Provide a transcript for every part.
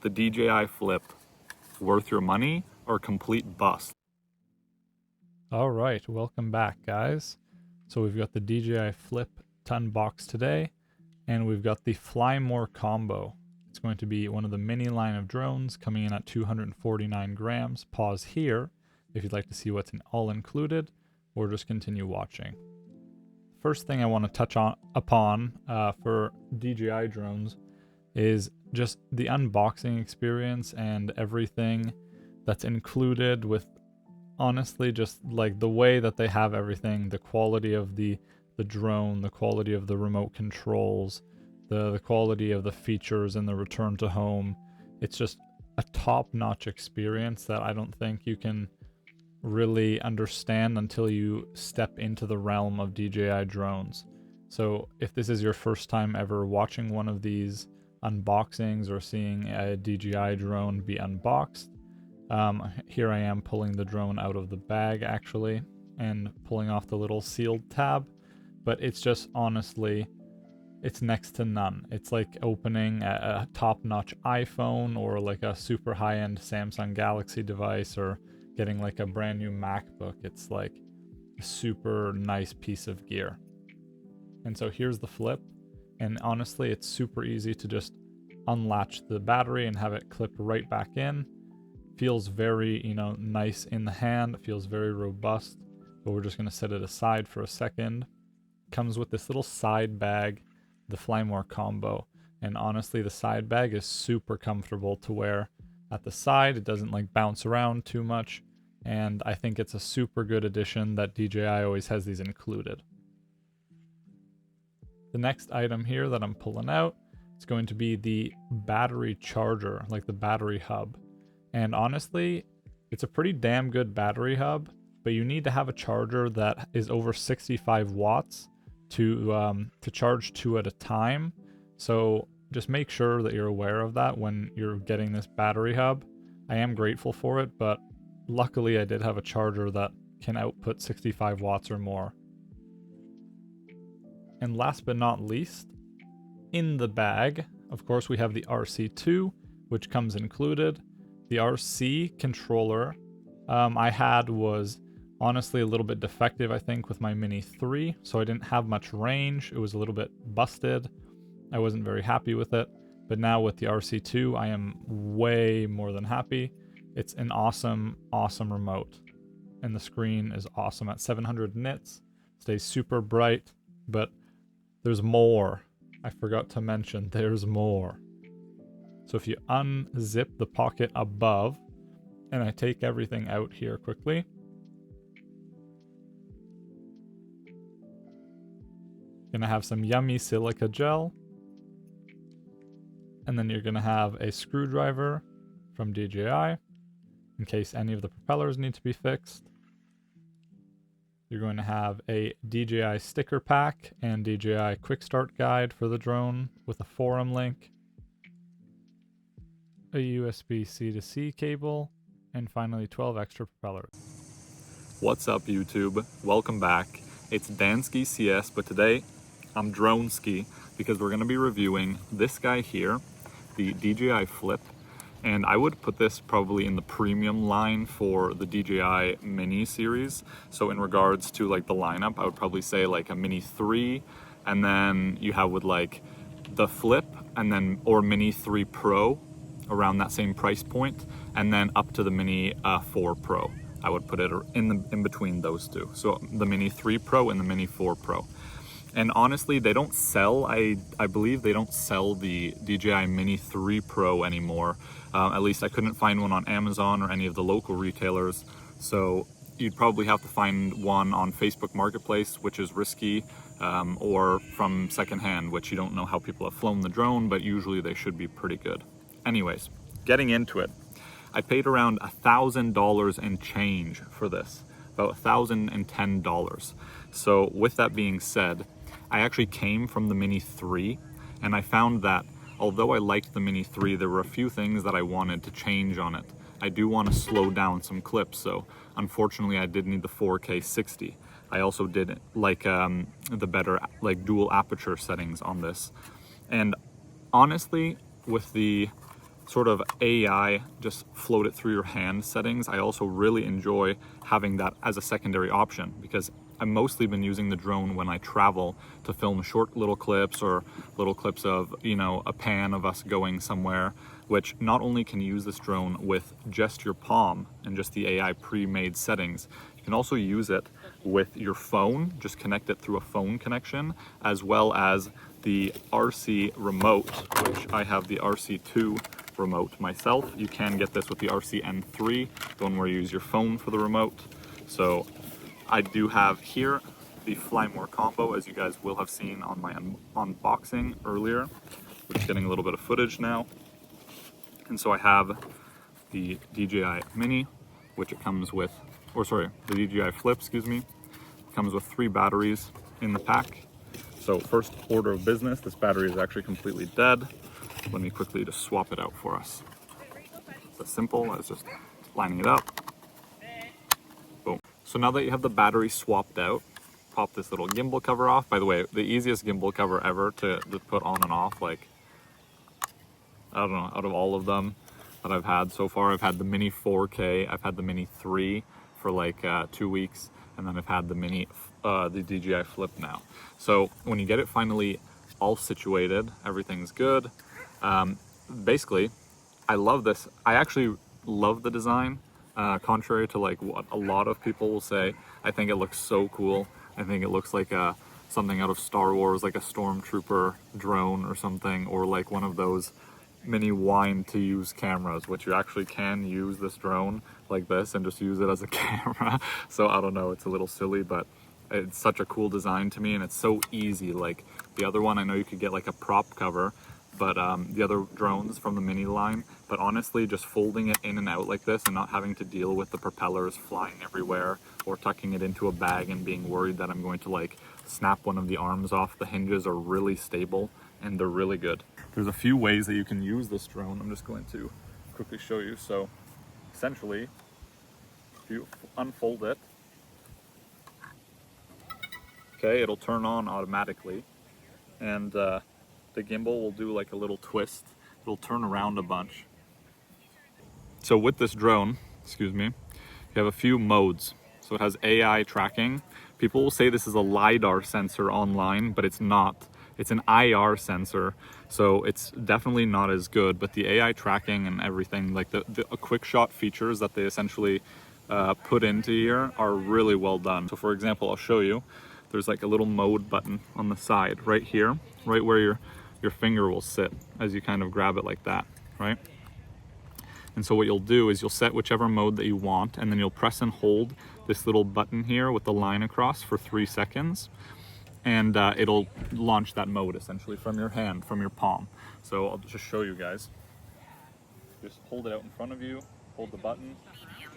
the DJI Flip worth your money or complete bust? All right, welcome back, guys. So we've got the DJI Flip to unbox today, and we've got the Fly More combo. It's going to be one of the mini line of drones coming in at 249 grams. Pause here if you'd like to see what's all included, or just continue watching. First thing I want to touch upon for DJI drones is just the unboxing experience and everything that's included with, honestly, just like the way that they have everything, the quality of the drone, the quality of the remote controls, the quality of the features and the return to home. It's just a top-notch experience that I don't think you can really understand until you step into the realm of DJI drones. So if this is your first time ever watching one of these unboxings or seeing a DJI drone be unboxed, here I am pulling the drone out of the bag actually and pulling off the little sealed tab, but it's just, honestly, it's next to none. It's like opening a top-notch iPhone or like a super high-end Samsung Galaxy device, or getting like a brand new MacBook. It's like a super nice piece of gear. And so here's the Flip, and honestly, it's super easy to just unlatch the battery and have it clip right back in. Feels very, nice in the hand. It feels very robust, but we're just going to set it aside for a second. Comes with this little side bag, the Fly More combo, and honestly, the side bag is super comfortable to wear at the side. It doesn't like bounce around too much, and I think it's a super good addition that DJI always has these included. The next item here that I'm pulling out is going to be the battery charger, like the battery hub. And honestly, it's a pretty damn good battery hub, but you need to have a charger that is over 65 watts to charge two at a time. So just make sure that you're aware of that when you're getting this battery hub. I am grateful for it, but luckily I did have a charger that can output 65 watts or more. And last but not least, in the bag, of course, we have the RC2, which comes included. The RC controller I had was honestly a little bit defective, I think, with my Mini 3, so I didn't have much range. It was a little bit busted. I wasn't very happy with it, but now with the RC2, I am way more than happy. It's an awesome, awesome remote, and the screen is awesome at 700 nits. Stays super bright, but there's more. I forgot to mention, there's more. So if you unzip the pocket above, and I take everything out here quickly, gonna have some yummy silica gel, and then you're gonna have a screwdriver from DJI in case any of the propellers need to be fixed. You're going to have a DJI sticker pack and DJI quick start guide for the drone with a forum link, a USB C-to-C cable, and finally 12 extra propellers. What's up, YouTube? Welcome back. It's Danski CS, but today I'm Droneski because we're going to be reviewing this guy here, the DJI Flip, and I would put this probably in the premium line for the DJI Mini series. So in regards to like the lineup, I would probably say like a Mini 3, and then you have with like the Flip, and then or Mini 3 Pro around that same price point, and then up to the Mini 4 Pro. I would put it in between those two. So the Mini 3 Pro and the Mini 4 Pro. And honestly, they don't sell, I believe they don't sell the DJI Mini 3 Pro anymore. At least I couldn't find one on Amazon or any of the local retailers. So you'd probably have to find one on Facebook Marketplace, which is risky, or from secondhand, which you don't know how people have flown the drone, but usually they should be pretty good. Anyways, getting into it. I paid around $1,000 and change for this, about $1,010. So with that being said, I actually came from the Mini 3, and I found that although I liked the Mini 3, there were a few things that I wanted to change on it. I do want to slow down some clips, so unfortunately I did need the 4K 60. I also did like the better like dual aperture settings on this. And honestly, with the sort of AI, just float it through your hand settings, I also really enjoy having that as a secondary option, because I've mostly been using the drone when I travel to film short little clips or little clips of, you know, a pan of us going somewhere, which not only can you use this drone with just your palm and just the AI pre-made settings, you can also use it with your phone, just connect it through a phone connection, as well as the RC remote, which I have the RC2 remote myself. You can get this with the RCN3, the one where you use your phone for the remote. So I do have here the Fly More combo, as you guys will have seen on my unboxing earlier. We're just getting a little bit of footage now. And so I have the DJI Mini, which it comes with, or sorry, the DJI Flip, excuse me. It comes with 3 batteries in the pack. So first order of business, this battery is actually completely dead. Let me quickly just swap it out for us. It's as simple as just lining it up. Boom. So now that you have the battery swapped out, pop this little gimbal cover off. By the way, the easiest gimbal cover ever to put on and off, like, I don't know, out of all of them that I've had so far. I've had the Mini 4K, I've had the Mini 3 for like 2 weeks, and then I've had the DJI Flip now. So when you get it finally all situated, everything's good. Basically, I love this. I actually love the design, contrary to like what a lot of people will say. I think it looks so cool. I think it looks like something out of Star Wars, like a stormtrooper drone or something, or like one of those mini wind to use cameras, which you actually can use this drone like this and just use it as a camera. So I don't know, it's a little silly, but it's such a cool design to me, and it's so easy. Like the other one, I know you could get like a prop cover, but the other drones from the Mini line, but honestly, just folding it in and out like this and not having to deal with the propellers flying everywhere or tucking it into a bag and being worried that I'm going to like snap one of the arms off. The hinges are really stable and they're really good. There's a few ways that you can use this drone. I'm just going to quickly show you. So essentially, if you unfold it, okay, it'll turn on automatically, and the gimbal will do like a little twist. It'll turn around a bunch. So with this drone, excuse me, you have a few modes. So it has AI tracking. People will say this is a LiDAR sensor online, but it's not. It's an IR sensor, so it's definitely not as good, but the AI tracking and everything, like the quick shot features that they essentially put into here are really well done. So for example, I'll show you, there's like a little mode button on the side right here, right where your finger will sit as you kind of grab it like that, right? And so what you'll do is you'll set whichever mode that you want, and then you'll press and hold this little button here with the line across for 3 seconds. And it'll launch that mode essentially from your hand, from your palm. So I'll just show you guys. Just hold it out in front of you, hold the button. Medium.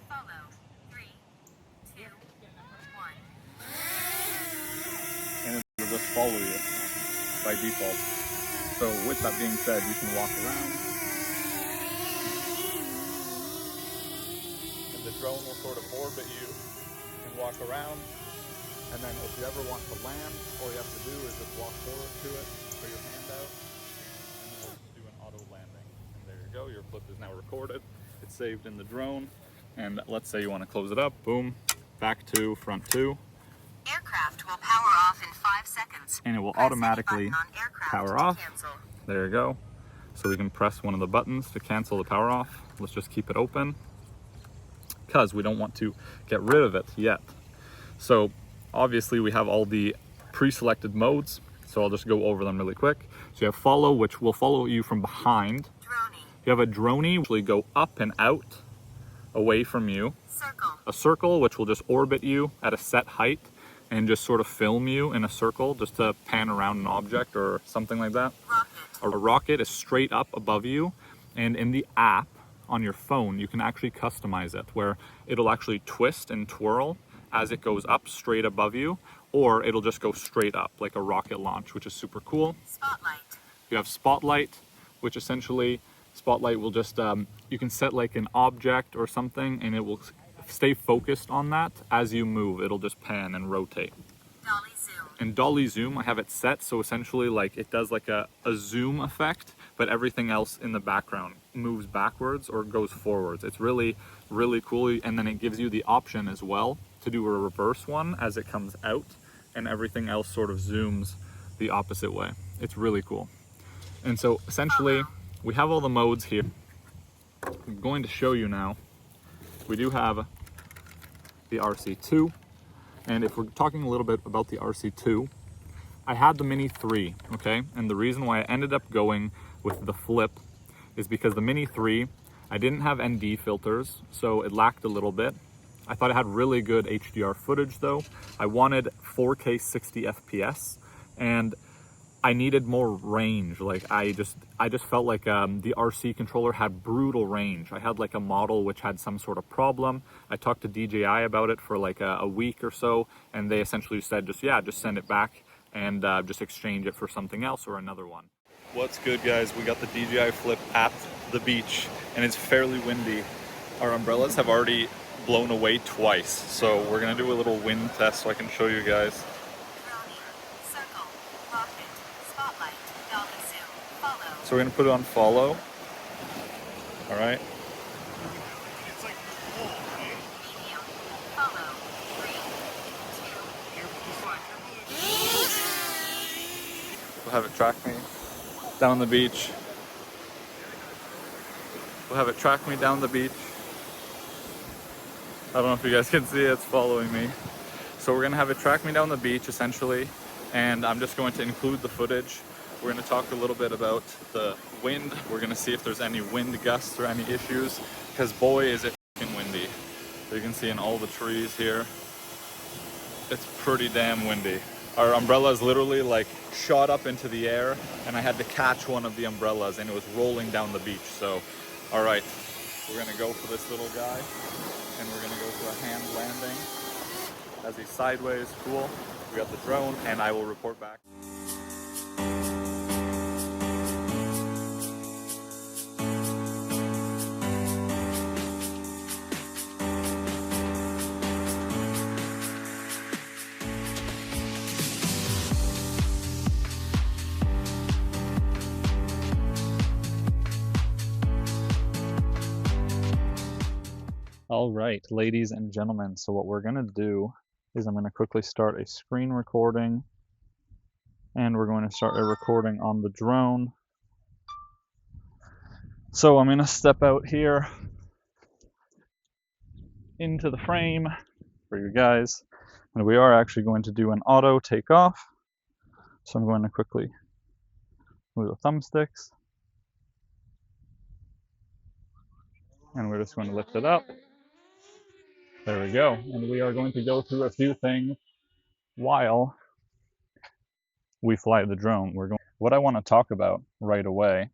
Follow. 3, 2, 1. And it'll just follow you by default. So with that being said, you can walk around. And the drone will sort of orbit you. You can walk around. And then if you ever want to land, all you have to do is just walk forward to it, put your hand out, and then we'll do an auto landing. And there you go, your flip is now recorded. It's saved in the drone. And let's say you want to close it up, boom, back to front 2. Aircraft will power off in 5 seconds. And it will Press any automatically button on aircraft power to off. cancel. There you go. So we can press one of the buttons to cancel the power off. Let's just keep it open because we don't want to get rid of it yet. So obviously we have all the pre-selected modes, so I'll just go over them really quick. So you have follow, which will follow you from behind. Droney. You have a droney, which will go up and out away from you. Circle. A circle, which will just orbit you at a set height and just sort of film you in a circle just to pan around an object or something like that. Rocket. A rocket is straight up above you, and in the app on your phone you can actually customize it where it'll actually twist and twirl as it goes up straight above you, or it'll just go straight up like a rocket launch, which is super cool. Spotlight. You have spotlight, which essentially spotlight will just you can set like an object or something and it will stay focused on that. As you move, it'll just pan and rotate. Dolly zoom. And dolly zoom, I have it set so essentially like it does like a zoom effect, but everything else in the background moves backwards or goes forwards. It's really, really cool. And then it gives you the option as well to do a reverse one as it comes out, and everything else sort of zooms the opposite way. It's really cool. And so essentially we have all the modes here. I'm going to show you now. We do have the RC2, and if we're talking a little bit about the RC2, I had the Mini 3, okay? And the reason why I ended up going with the Flip is because the Mini 3, I didn't have ND filters, so it lacked a little bit. I thought it had really good HDR footage though. I wanted 4K 60 FPS, and I needed more range. Like I just felt like the RC controller had brutal range. I had like a model which had some sort of problem. I talked to DJI about it for like a week or so, and they essentially said just send it back and just exchange it for something else or another one. What's good, guys? We got the DJI Flip at the beach, and it's fairly windy. Our umbrellas have already blown away twice, so we're gonna do a little wind test so I can show you guys. So we're gonna put it on follow. All right. It's like full, right? Medium. Follow. 3, 2, 1. We'll have it track me down the beach. We'll have it track me down the beach. I don't know if you guys can see it, it's following me. So we're gonna have it track me down the beach essentially, and I'm just going to include the footage. We're going to talk a little bit about the wind. We're going to see if there's any wind gusts or any issues, because boy is it fucking windy. So you can see in all the trees here, it's pretty damn windy. Our umbrellas literally like shot up into the air, and I had to catch one of the umbrellas and it was rolling down the beach. So, all right, we're going to go for this little guy, and we're going to go for a hand landing as he's sideways. Cool. We got the drone, and I will report back. All right, ladies and gentlemen, so what we're gonna do is I'm gonna quickly start a screen recording, and we're going to start a recording on the drone. So I'm gonna step out here into the frame for you guys, and we are actually going to do an auto takeoff. So I'm going to quickly move the thumbsticks, and we're just going to lift it up. There we go. And we are going to go through a few things while we fly the drone. What I want to talk about right away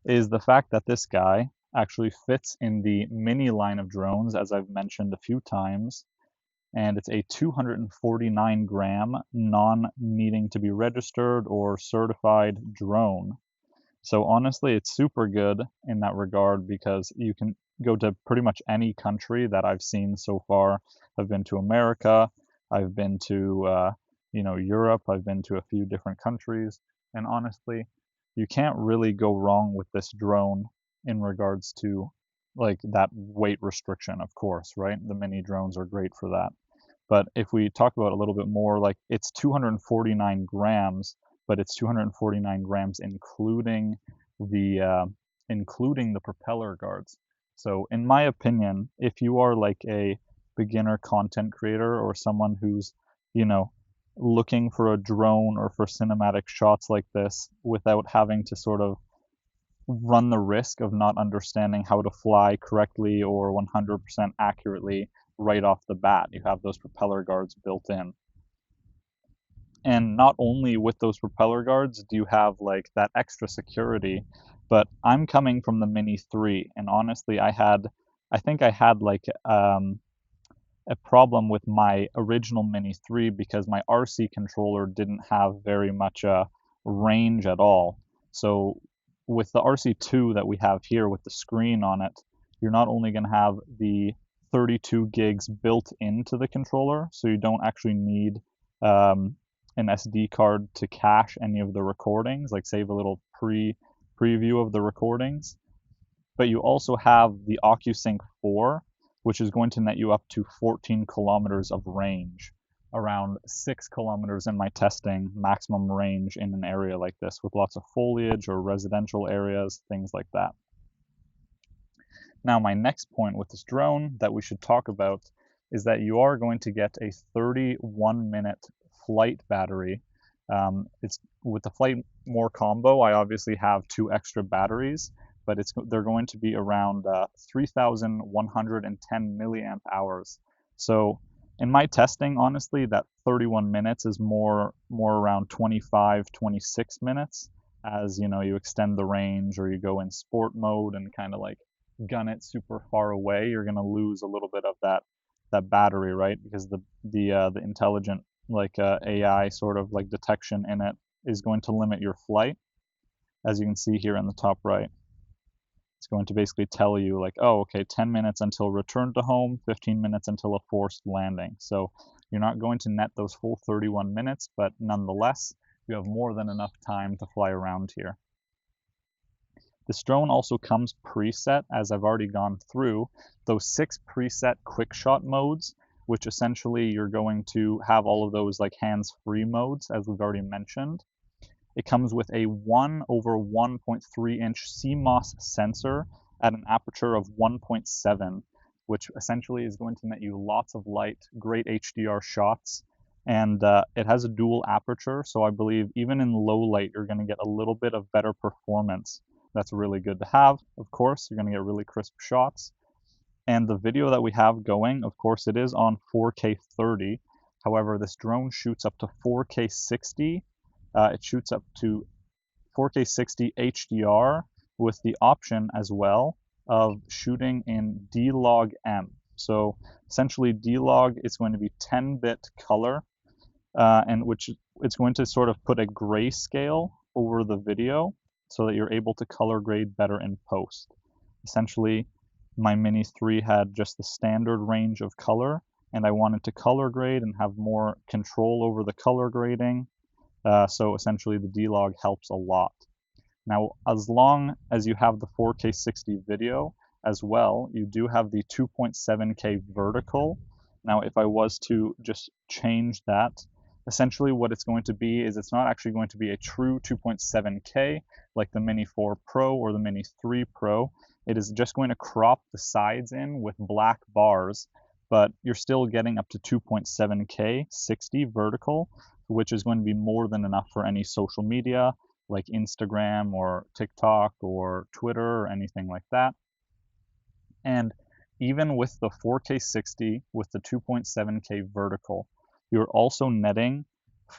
is the fact that this guy actually fits in the mini line of drones, as I've mentioned a few times, and it's a 249 gram non-needing to be registered or certified drone. So honestly, it's super good in that regard, because you can go to pretty much any country that I've seen so far. I've been to America, I've been to Europe, I've been to a few different countries, and honestly, you can't really go wrong with this drone in regards to like that weight restriction, of course, right? The mini drones are great for that. But if we talk about it a little bit more, like it's 249 grams, but it's 249 grams including the propeller guards. So in my opinion, if you are like a beginner content creator or someone who's, looking for a drone or for cinematic shots like this without having to sort of run the risk of not understanding how to fly correctly or 100% accurately right off the bat, you have those propeller guards built in. And not only with those propeller guards do you have like that extra security, but I'm coming from the Mini 3, and honestly, I think I had like a problem with my original Mini 3 because my RC controller didn't have very much range at all. So with the RC2 that we have here with the screen on it, you're not only going to have the 32 gigs built into the controller, so you don't actually need an SD card to cache any of the recordings, like save a little preview of the recordings, but you also have the OcuSync 4, which is going to net you up to 14 kilometers of range, around 6 kilometers in my testing maximum range in an area like this with lots of foliage or residential areas, things like that. Now, my next point with this drone that we should talk about is that you are going to get a 31-minute flight battery. It's with the Flight More combo, I obviously have 2 extra batteries, but they're going to be around 3,110 milliamp hours. So in my testing, honestly, that 31 minutes is more around 25, 26 minutes. As you know, you extend the range or you go in sport mode and kind of like gun it super far away, you're going to lose a little bit of that battery, right? Because the intelligent like AI sort of like detection in it is going to limit your flight. As you can see here in the top right, it's going to basically tell you like, oh, okay, 10 minutes until return to home, 15 minutes until a forced landing. So you're not going to net those full 31 minutes, but nonetheless, you have more than enough time to fly around here. This drone also comes preset, as I've already gone through, those 6 preset quickshot modes, which essentially you're going to have all of those like hands-free modes, as we've already mentioned. It comes with a 1/1.3-inch CMOS sensor at an aperture of 1.7, which essentially is going to net you lots of light, great HDR shots, and it has a dual aperture, so I believe even in low light you're going to get a little bit of better performance. That's really good to have. Of course, you're going to get really crisp shots. And the video that we have going, of course, it is on 4K 30. However, this drone shoots up to 4K 60. It shoots up to 4K 60 HDR with the option as well of shooting in D-Log-M. So essentially D-Log is going to be 10-bit color, and which it's going to sort of put a grayscale over the video so that you're able to color grade better in post. Essentially, my Mini 3 had just the standard range of color, and I wanted to color grade and have more control over the color grading. So essentially the D-Log helps a lot. Now, as long as you have the 4K 60 video as well, you do have the 2.7K vertical. Now, if I was to just change that, essentially what it's going to be is it's not actually going to be a true 2.7K like the Mini 4 Pro or the Mini 3 Pro. It is just going to crop the sides in with black bars, but you're still getting up to 2.7K 60 vertical, which is going to be more than enough for any social media like Instagram or TikTok or Twitter or anything like that. And even with the 4K 60 with the 2.7K vertical, you're also netting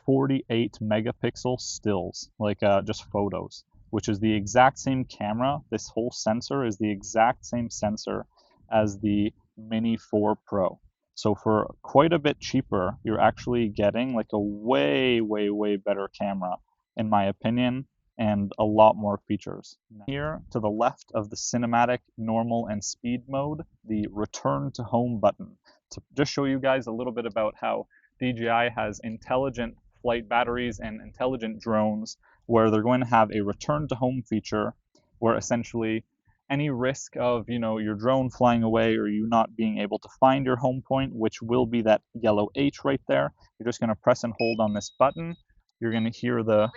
48 megapixel stills, like just photos, which is the exact same camera. This whole sensor is the exact same sensor as the Mini 4 Pro. So for quite a bit cheaper, you're actually getting like a way, way, way better camera, in my opinion, and a lot more features. Here to the left of the cinematic, normal, and speed mode, the return to home button. To just show you guys a little bit about how DJI has intelligent flight batteries and intelligent drones, where they're going to have a return to home feature where essentially any risk of, you know, your drone flying away or you not being able to find your home point, which will be that yellow H right there, you're just going to press and hold on this button. You're going to hear the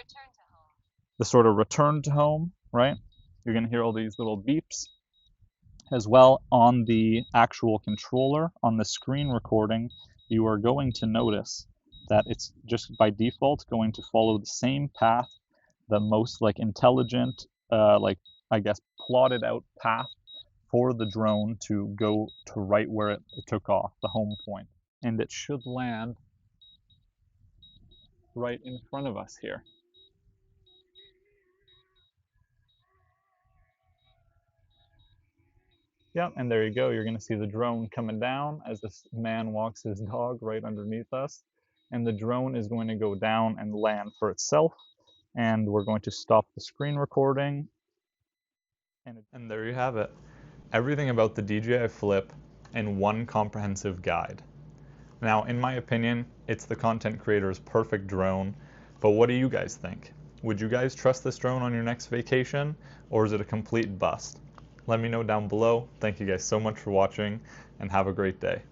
sort of return to home, right? You're going to hear all these little beeps. As well, on the actual controller, on the screen recording, you are going to notice that it's just by default going to follow the same path, the most like intelligent, like I guess plotted out path for the drone to go to right where it took off, the home point. And it should land right in front of us here. Yep, and there you go. You're going to see the drone coming down as this man walks his dog right underneath us. And the drone is going to go down and land for itself. And we're going to stop the screen recording. And there you have it. Everything about the DJI Flip in one comprehensive guide. Now, in my opinion, it's the content creator's perfect drone. But what do you guys think? Would you guys trust this drone on your next vacation, or is it a complete bust? Let me know down below. Thank you guys so much for watching, and have a great day.